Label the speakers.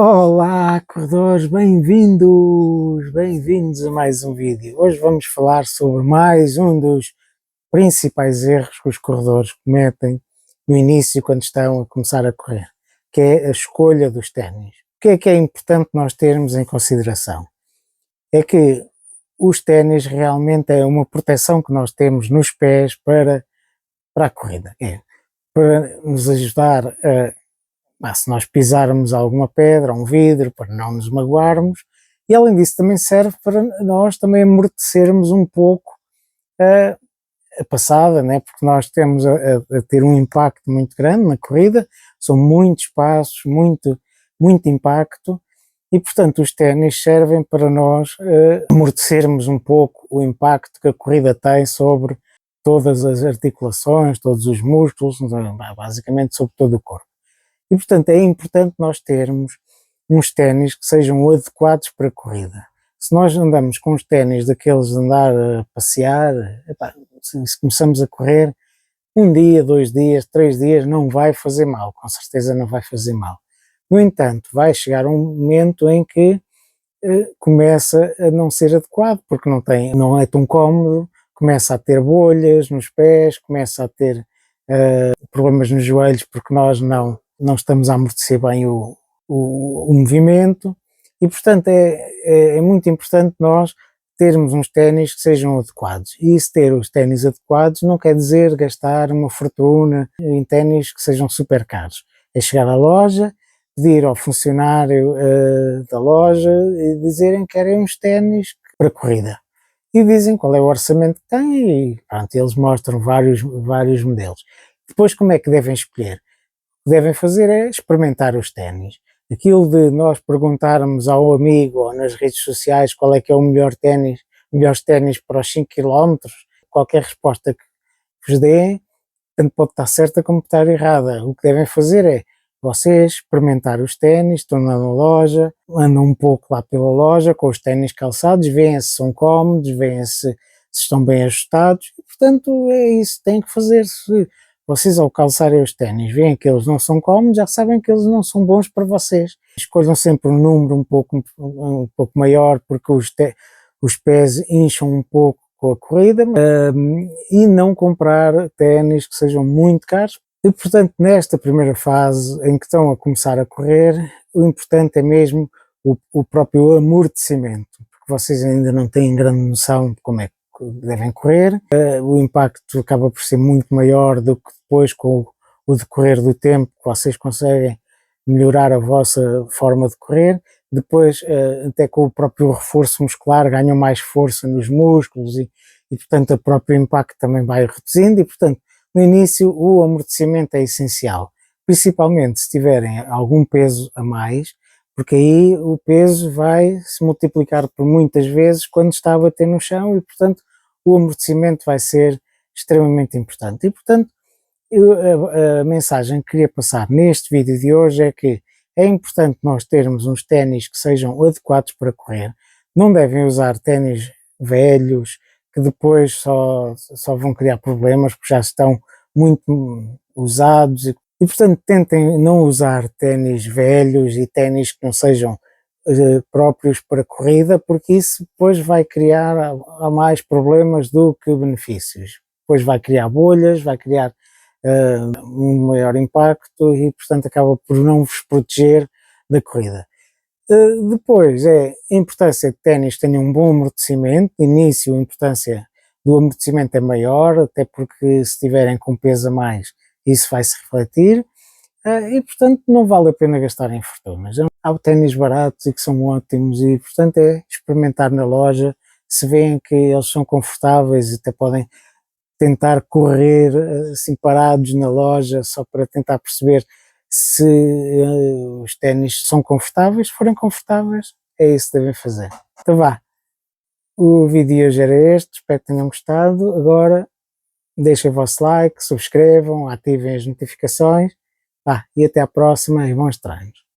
Speaker 1: Olá, corredores, bem-vindos a mais um vídeo. Hoje vamos falar sobre mais um dos principais erros que os corredores cometem no início quando estão a começar a correr, que é a escolha dos ténis. O que é importante nós termos em consideração? É que os ténis realmente é uma proteção que nós temos nos pés para a corrida, para nos ajudar se nós pisarmos alguma pedra, um vidro, para não nos magoarmos, e além disso também serve para nós também amortecermos um pouco a passada, né? Porque nós temos a ter um impacto muito grande na corrida, são muitos passos, muito impacto, e portanto os ténis servem para nós amortecermos um pouco o impacto que a corrida tem sobre todas as articulações, todos os músculos, basicamente sobre todo o corpo. E portanto é importante nós termos uns ténis que sejam adequados para a corrida. Se nós andamos com os ténis daqueles de andar a passear, se começamos a correr, um dia, 2 dias, 3 dias, não vai fazer mal, com certeza não vai fazer mal. No entanto, vai chegar um momento em que começa a não ser adequado, porque não é tão cómodo, começa a ter bolhas nos pés, começa a ter problemas nos joelhos, porque nós não estamos a amortecer bem o movimento, e portanto é muito importante nós termos uns ténis que sejam adequados. E se ter os ténis adequados não quer dizer gastar uma fortuna em ténis que sejam super caros. É chegar à loja, pedir ao funcionário da loja e dizerem que querem uns ténis para corrida. E dizem qual é o orçamento que têm e pronto, eles mostram vários modelos. Depois como é que devem escolher? O que devem fazer é experimentar os ténis. Aquilo de nós perguntarmos ao amigo ou nas redes sociais qual é que é o melhores ténis para os 5 km, qualquer resposta que vos dê, tanto pode estar certa como estar errada. O que devem fazer é vocês experimentar os ténis, estão na loja, andam um pouco lá pela loja com os ténis calçados, veem se são cómodos, veem se estão bem ajustados, e portanto é isso que têm que fazer. Se vocês ao calçarem os ténis veem que eles não são cómodos, já sabem que eles não são bons para vocês. Escolham sempre um número um pouco maior, porque os pés incham um pouco com a corrida, e não comprar ténis que sejam muito caros. E portanto nesta primeira fase em que estão a começar a correr, o importante é mesmo o próprio amortecimento, porque vocês ainda não têm grande noção de como é que devem correr, o impacto acaba por ser muito maior do que depois com o decorrer do tempo, que vocês conseguem melhorar a vossa forma de correr. Depois até com o próprio reforço muscular ganham mais força nos músculos e portanto o próprio impacto também vai reduzindo e portanto no início o amortecimento é essencial, principalmente se tiverem algum peso a mais, porque aí o peso vai se multiplicar por muitas vezes quando está a bater no chão e portanto o amortecimento vai ser extremamente importante. E portanto a mensagem que queria passar neste vídeo de hoje é que é importante nós termos uns ténis que sejam adequados para correr, não devem usar ténis velhos que depois só vão criar problemas porque já estão muito usados e portanto tentem não usar ténis velhos e ténis que não sejam próprios para corrida, porque isso depois vai criar a mais problemas do que benefícios. Depois vai criar bolhas, vai criar um maior impacto e portanto acaba por não vos proteger da corrida. Depois é a importância que ténis tenham um bom amortecimento. De início a importância do amortecimento é maior, até porque se tiverem com peso a mais isso vai se refletir e portanto não vale a pena gastarem fortunas. Há ténis baratos e que são ótimos e portanto é experimentar na loja, se veem que eles são confortáveis e até podem tentar correr assim parados na loja só para tentar perceber se os ténis são confortáveis. Se forem confortáveis, é isso que devem fazer. Então vá, o vídeo de hoje era este, espero que tenham gostado. Agora deixem o vosso like, subscrevam, ativem as notificações, e até à próxima e bons treinos.